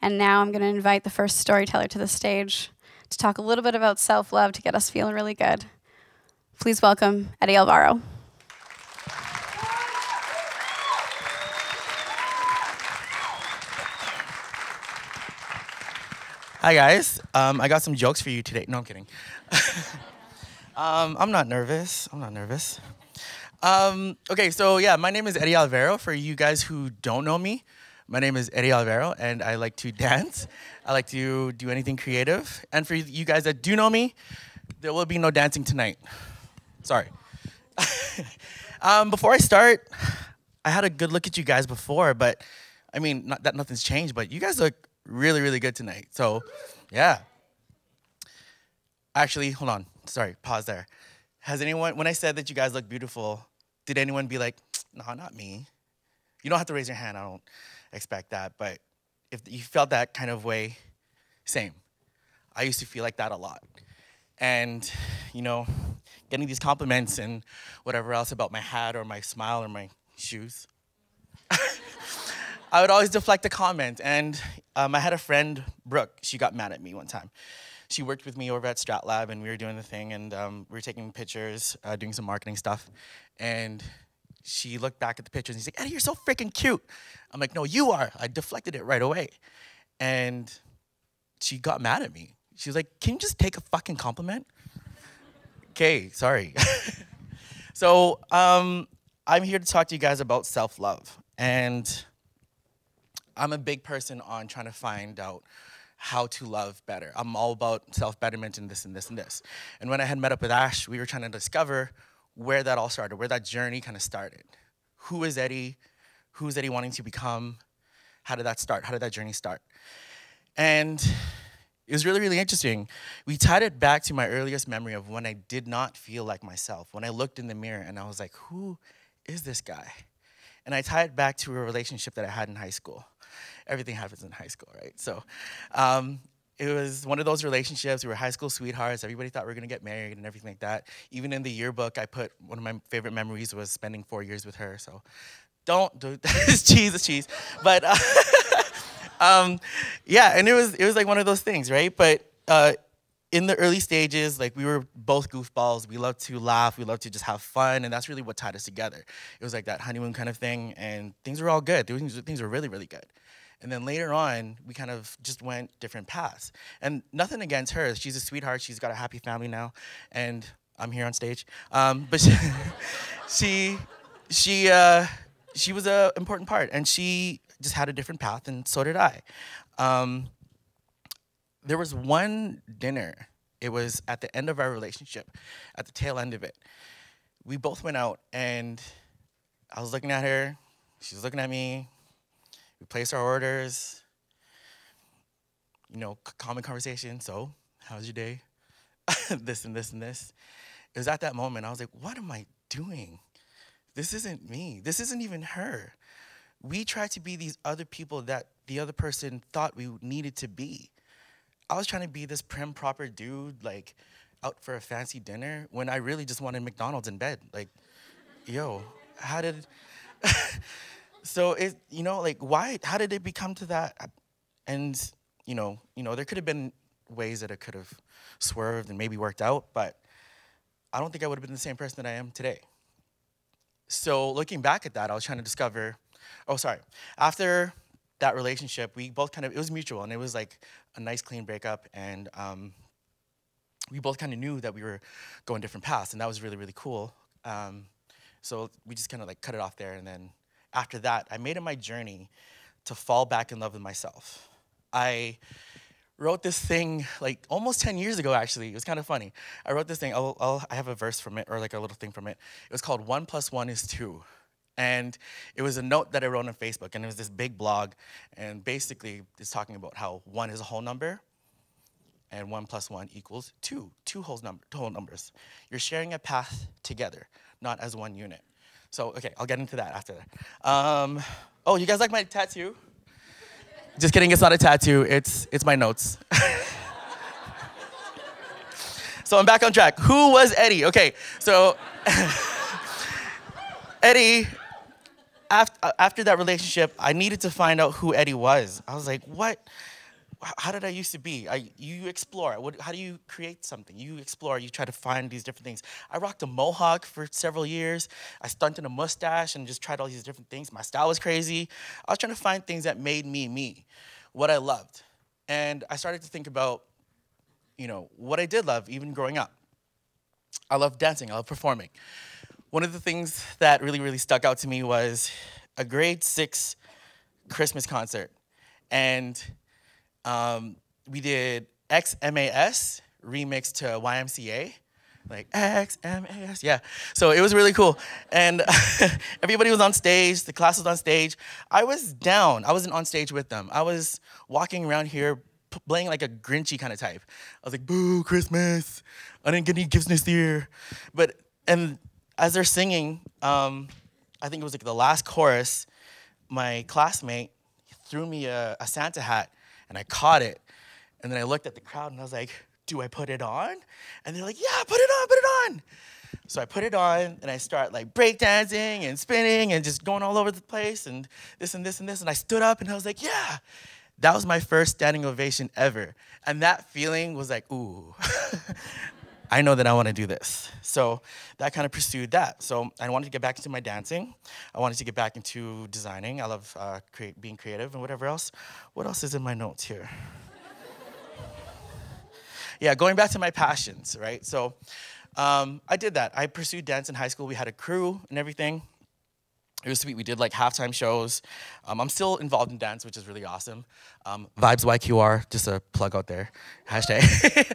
And now I'm going to invite the first storyteller to the stage to talk a little bit about self-love to get us feeling really good. Please welcome Eddy Alvaro. Hi guys, I got some jokes for you today. No, I'm kidding. I'm not nervous. Okay, so yeah, my name is Eddy Alvaro. For you guys who don't know me, my name is Eddy Alvaro, and I like to dance. I like to do anything creative. And for you guys that do know me, there will be no dancing tonight. Sorry. Before I start, I had a good look at you guys before, but I mean, not that nothing's changed, but you guys look really, really good tonight. So, yeah. Actually, hold on. Sorry, pause there. Has anyone, when I said that you guys look beautiful, did anyone be like, no, not me? You don't have to raise your hand. I don't expect that. But if you felt that kind of way, same. I used to feel like that a lot. And, you know, getting these compliments and whatever else about my hat or my smile or my shoes, I would always deflect a comment, and I had a friend, Brooke. She got mad at me one time. She worked with me over at Strat Lab, and we were doing the thing, and we were taking pictures, doing some marketing stuff, and she looked back at the pictures, and she's like, Eddy, you're so freaking cute. I'm like, no, you are. I deflected it right away, and she got mad at me. She was like, can you just take a fucking compliment? Okay, sorry. So I'm here to talk to you guys about self-love, and I'm a big person on trying to find out how to love better. I'm all about self-betterment and this and this and this. And when I had met up with Ash, we were trying to discover where that all started, where that journey kind of started. Who is Eddy? Who's Eddy wanting to become? How did that start? How did that journey start? And it was really, really interesting. We tied it back to my earliest memory of when I did not feel like myself, when I looked in the mirror and I was like, who is this guy? And I tied it back to a relationship that I had in high school. Everything happens in high school, right? So it was one of those relationships. We were high school sweethearts. Everybody thought we were going to get married and everything like that. Even in the yearbook, I put one of my favorite memories was spending 4 years with her. So don't do it's cheese. But yeah, and it was like one of those things, right? But in the early stages, like we were both goofballs. We loved to laugh. We loved to just have fun, and that's really what tied us together. It was like that honeymoon kind of thing, and things were all good. Things were really, really good. And then later on, we kind of just went different paths. And nothing against her. She's a sweetheart. She's got a happy family now, and I'm here on stage. But she was an important part, and she just had a different path, and so did I. There was one dinner. It was at the end of our relationship, at the tail end of it. We both went out, and I was looking at her. She was looking at me. We placed our orders. You know, common conversation. So, how's your day? This and this and this. It was at that moment I was like, what am I doing? This isn't me. This isn't even her. We tried to be these other people that the other person thought we needed to be. I was trying to be this prim, proper dude, like, out for a fancy dinner, when I really just wanted McDonald's in bed. Like, yo, how did... So, you know, like, why, how did it become to that? And, you know, there could have been ways that it could have swerved and maybe worked out, but I don't think I would have been the same person that I am today. So, looking back at that, I was trying to discover, after that relationship, we both kind of, it was mutual, and it was like a nice, clean breakup, and we both kind of knew that we were going different paths, and that was really, really cool. So we just kind of like cut it off there, and then after that, I made it my journey to fall back in love with myself. I wrote this thing like almost 10 years ago, actually. It was kind of funny. I wrote this thing, I have a verse from it, or like a little thing from it. It was called 1 + 1 = 2. And it was a note that I wrote on Facebook, and it was this big blog, and basically it's talking about how 1 is a whole number, and 1 + 1 = 2, two whole numbers. You're sharing a path together, not as one unit. So, okay, I'll get into that after that. Oh, you guys like my tattoo? Just kidding, it's not a tattoo, it's my notes. So I'm back on track. Who was Eddy? Okay, so Eddy, after that relationship, I needed to find out who Eddy was. I was like, what? How did I used to be? You explore. How do you create something? You explore. You try to find these different things. I rocked a mohawk for several years. I stunted a mustache and just tried all these different things. My style was crazy. I was trying to find things that made me me, what I loved. And I started to think about, what I did love, even growing up. I love dancing. I love performing. One of the things that really, really stuck out to me was a grade 6 Christmas concert. And we did XMAS remixed to YMCA, like XMAS, yeah. So it was really cool. And everybody was on stage, the class was on stage. I was down, I wasn't on stage with them. I was walking around here playing like a Grinchy kind of type. I was like, boo, Christmas, I didn't get any gifts this year. And as they're singing, I think it was like the last chorus, my classmate threw me a Santa hat, and I caught it. And then I looked at the crowd, and I was like, do I put it on? And they're like, yeah, put it on. So I put it on, and I start like breakdancing and spinning and just going all over the place and this and this and this. And I stood up, and I was like, yeah. That was my first standing ovation ever. And that feeling was like, ooh. I know that I want to do this. So that kind of pursued that. So I wanted to get back into my dancing. I wanted to get back into designing. I love being creative and whatever else. What else is in my notes here? Yeah, going back to my passions, right? So I did that. I pursued dance in high school. We had a crew and everything. It was sweet. We did like halftime shows. I'm still involved in dance, which is really awesome. Vibes YQR, just a plug out there, hashtag.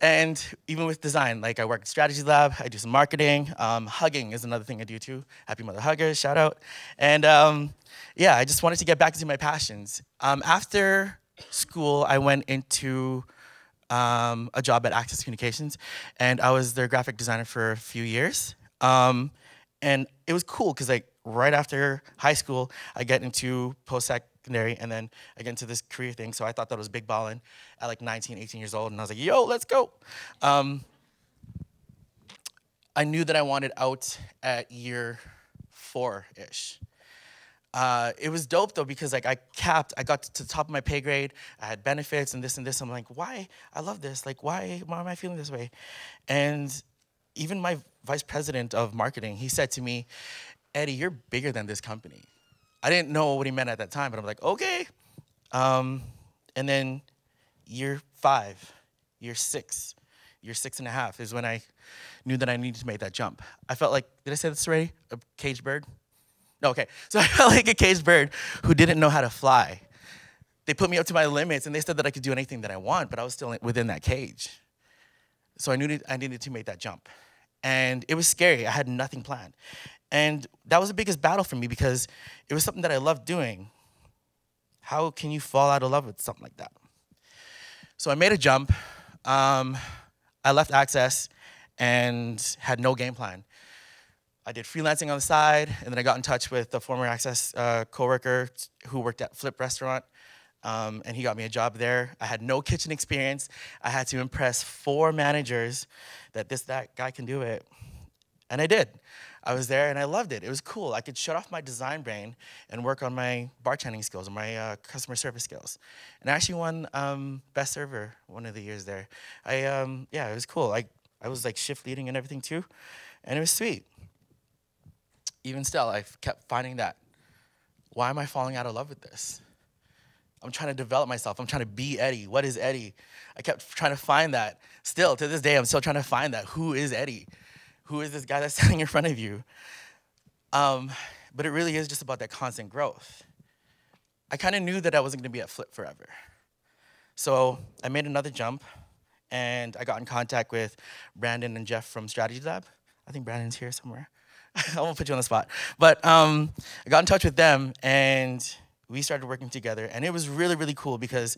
And even with design, like I work at Strategy Lab, I do some marketing. Hugging is another thing I do too. Happy Mother Huggers, shout out. And yeah, I just wanted to get back into my passions. After school, I went into a job at Access Communications, and I was their graphic designer for a few years. And it was cool because like right after high school, I get into post-secondary, and then I get into this career thing. So I thought that was big ballin' at like 19, 18 years old. And I was like, yo, let's go. I knew that I wanted out at year 4-ish. It was dope though because like I got to the top of my pay grade. I had benefits and this and this. I'm like, why? I love this. Like, why am I feeling this way? And even my vice president of marketing, he said to me, Eddy, you're bigger than this company. I didn't know what he meant at that time, but I'm like, okay. And then year 5, year 6, year 6.5 is when I knew that I needed to make that jump. I felt like, did I say this already? A caged bird? No, okay. So I felt like a caged bird who didn't know how to fly. They put me up to my limits, and they said that I could do anything that I want, but I was still within that cage. So I knew I needed to make that jump. And it was scary. I had nothing planned. And that was the biggest battle for me because it was something that I loved doing. How can you fall out of love with something like that? So I made a jump. I left Access and had no game plan. I did freelancing on the side, and then I got in touch with a former Access coworker who worked at Flip Restaurant. And he got me a job there. I had no kitchen experience. I had to impress 4 managers that that guy can do it. And I did. I was there and I loved it. It was cool. I could shut off my design brain and work on my bartending skills and my customer service skills. And I actually won Best Server one of the years there. Yeah, it was cool. I was like shift leading and everything too. And it was sweet. Even still, I kept finding that. Why am I falling out of love with this? I'm trying to develop myself. I'm trying to be Eddy. What is Eddy? I kept trying to find that. Still, to this day, I'm still trying to find that. Who is Eddy? Who is this guy that's standing in front of you? But it really is just about that constant growth. I kind of knew that I wasn't going to be at Flip forever. So I made another jump, and I got in contact with Brandon and Jeff from Strategy Lab. I think Brandon's here somewhere. I won't put you on the spot. But I got in touch with them, and we started working together, and it was really, really cool because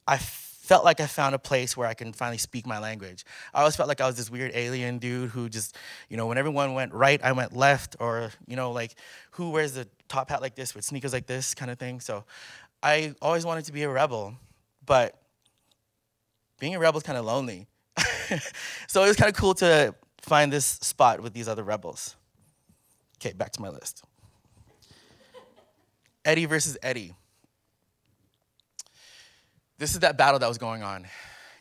I felt like I found a place where I can finally speak my language. I always felt like I was this weird alien dude who just, when everyone went right, I went left, or, like, who wears the top hat like this with sneakers like this kind of thing. So I always wanted to be a rebel, but being a rebel is kind of lonely. So it was kind of cool to find this spot with these other rebels. Okay, back to my list. Eddy versus Eddy. This is that battle that was going on.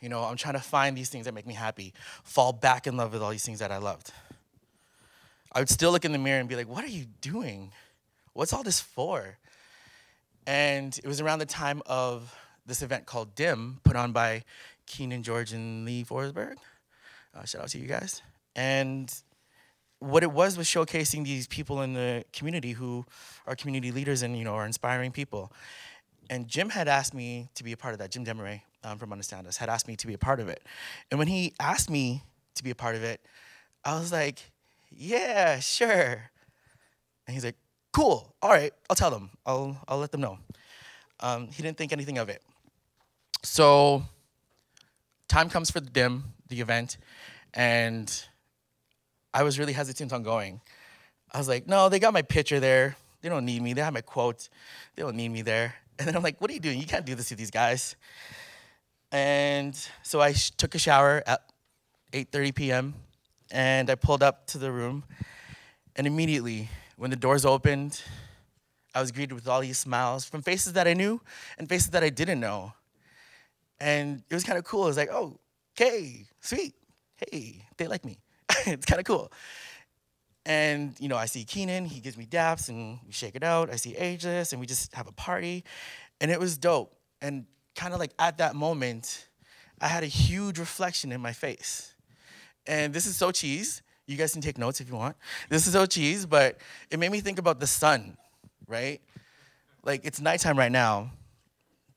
You know, I'm trying to find these things that make me happy, fall back in love with all these things that I loved. I would still look in the mirror and be like, what are you doing? What's all this for? And it was around the time of this event called DIM, put on by Keenan George and Lee Forsberg. Shout out to you guys. And what it was showcasing these people in the community who are community leaders and, you know, are inspiring people. And Jim had asked me to be a part of that. Jim Demaray from Understand Us had asked me to be a part of it. And when he asked me to be a part of it, I was like, yeah, sure. And he's like, cool, all right, I'll tell them. I'll let them know. He didn't think anything of it. So time comes for the DIM, the event, and I was really hesitant on going. I was like, no, they got my picture there. They don't need me. They have my quote. They don't need me there. And then I'm like, what are you doing? You can't do this to these guys. And so I took a shower at 8:30 p.m., and I pulled up to the room, and immediately, when the doors opened, I was greeted with all these smiles from faces that I knew and faces that I didn't know. And it was kind of cool. It was like, oh, okay, sweet. Hey, they like me. It's kind of cool. And, you know, I see Keenan, he gives me daps, and we shake it out. I see Ageless, and we just have a party. And it was dope. And kind of like at that moment, I had a huge reflection in my face. And this is so cheese. You guys can take notes if you want. This is so cheese, but it made me think about the sun, right? Like, it's nighttime right now,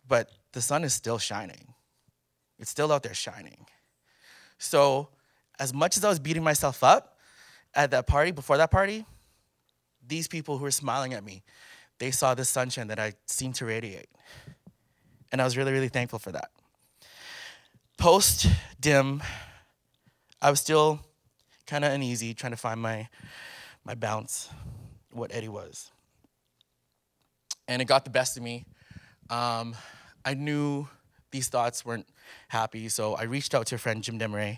but the sun is still shining. It's still out there shining. So as much as I was beating myself up at that party, before that party, these people who were smiling at me, they saw the sunshine that I seemed to radiate. And I was really, really thankful for that. Post-DIM, I was still kind of uneasy, trying to find my bounce, what Eddy was. And it got the best of me. I knew these thoughts weren't happy, so I reached out to a friend, Jim Demaray,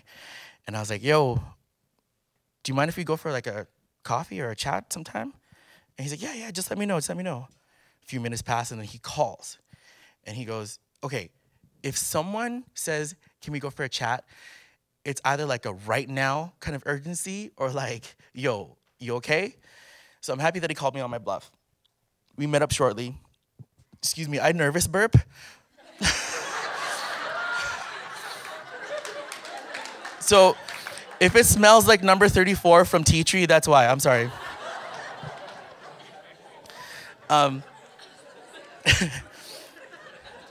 and I was like, yo, do you mind if we go for like a coffee or a chat sometime? And he's like, yeah, just let me know, A few minutes pass, and then he calls, and he goes, okay, if someone says, can we go for a chat, it's either like a right now kind of urgency or like, yo, you okay? So I'm happy that he called me on my bluff. We met up shortly. Excuse me, I nervous burp. So if it smells like number 34 from Tea Tree, that's why, I'm sorry.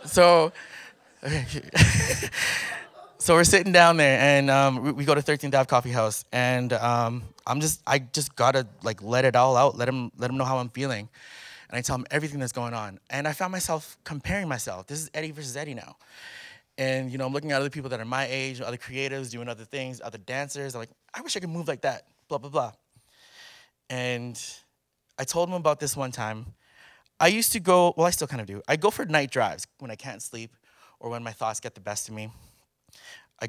So we're sitting down there, and we go to 13th Ave Coffee House, and I just gotta like let it all out, let him know how I'm feeling, and I tell him everything that's going on. And I found myself comparing myself. This is Eddy versus Eddy now, and you know I'm looking at other people that are my age, other creatives doing other things, other dancers. I'm like, I wish I could move like that. Blah blah blah. And I told him about this one time. I used to go, well, I still kind of do. I go for night drives when I can't sleep or when my thoughts get the best of me. I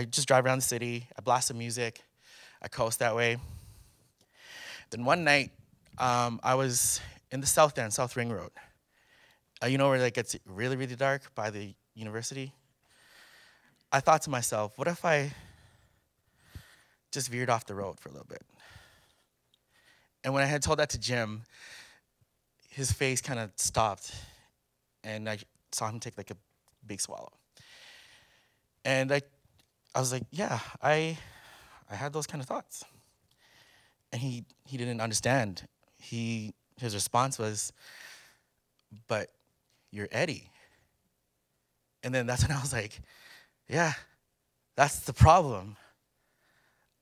just drive around the city, I blast some music, I coast that way. Then one night, I was in the South End, South Ring Road. You know where it gets really, really dark by the university? I thought to myself, what if I just veered off the road for a little bit? And when I had told that to Jim, his face kind of stopped, and I saw him take like a big swallow. And I was like, yeah, I had those kind of thoughts. And he didn't understand. His response was, but you're Eddy. And then that's when I was like, yeah, that's the problem.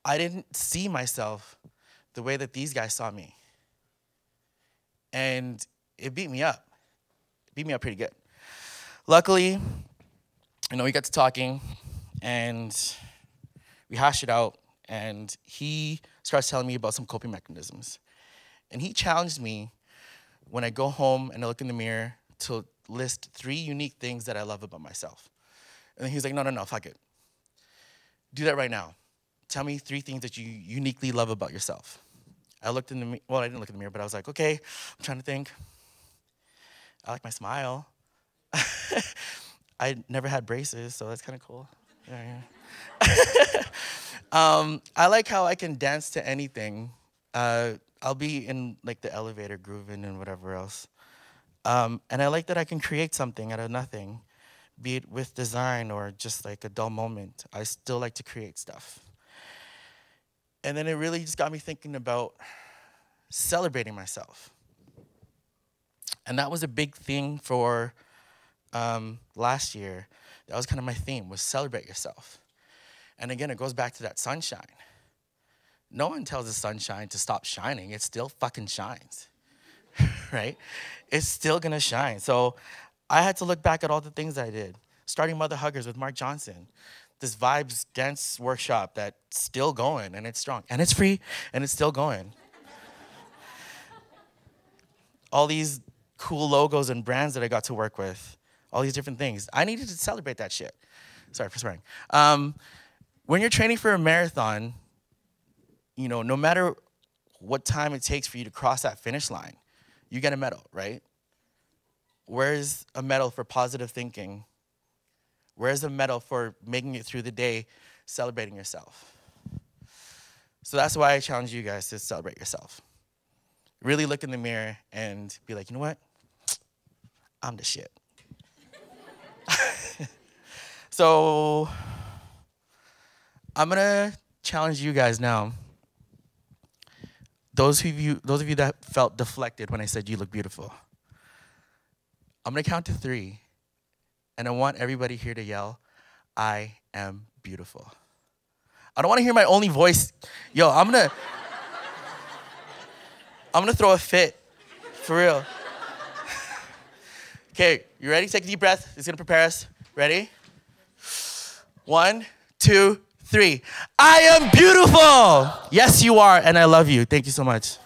I didn't see myself the way that these guys saw me. And it beat me up. It beat me up pretty good. Luckily, you know, we got to talking, and we hashed it out, and he starts telling me about some coping mechanisms. And he challenged me when I go home and I look in the mirror to list 3 unique things that I love about myself. And then he was like, no, fuck it. Do that right now. Tell me 3 things that you uniquely love about yourself. I looked in the mirror, well, I didn't look in the mirror, but I was like, okay, I'm trying to think. I like my smile. I never had braces, so that's kind of cool. Yeah. I like how I can dance to anything. I'll be in like the elevator grooving and whatever else. And I like that I can create something out of nothing, be it with design or just like a dull moment. I still like to create stuff. And then it really just got me thinking about celebrating myself. And that was a big thing for last year. That was kind of my theme, was celebrate yourself. And again, it goes back to that sunshine. No one tells the sunshine to stop shining. It still fucking shines, right? It's still gonna shine. So I had to look back at all the things I did. Starting Mother Huggers with Mark Johnson. This Vibes dance workshop that's still going, and it's strong. And it's free, and it's still going. All these cool logos and brands that I got to work with. All these different things. I needed to celebrate that shit. Sorry for swearing. When you're training for a marathon, you know, no matter what time it takes for you to cross that finish line, you get a medal, right? Where's a medal for positive thinking? Where's a medal for making it through the day, celebrating yourself? So that's why I challenge you guys to celebrate yourself. Really look in the mirror and be like, you know what? I'm the shit. So I'm gonna challenge you guys now. Those of you that felt deflected when I said you look beautiful. I'm gonna count to 3, and I want everybody here to yell, I am beautiful. I don't wanna hear my only voice. Yo, I'm gonna throw a fit, for real. Okay, you ready? Take a deep breath. It's gonna prepare us. Ready? 1, 2, 3. I am beautiful. Yes, you are, and I love you. Thank you so much.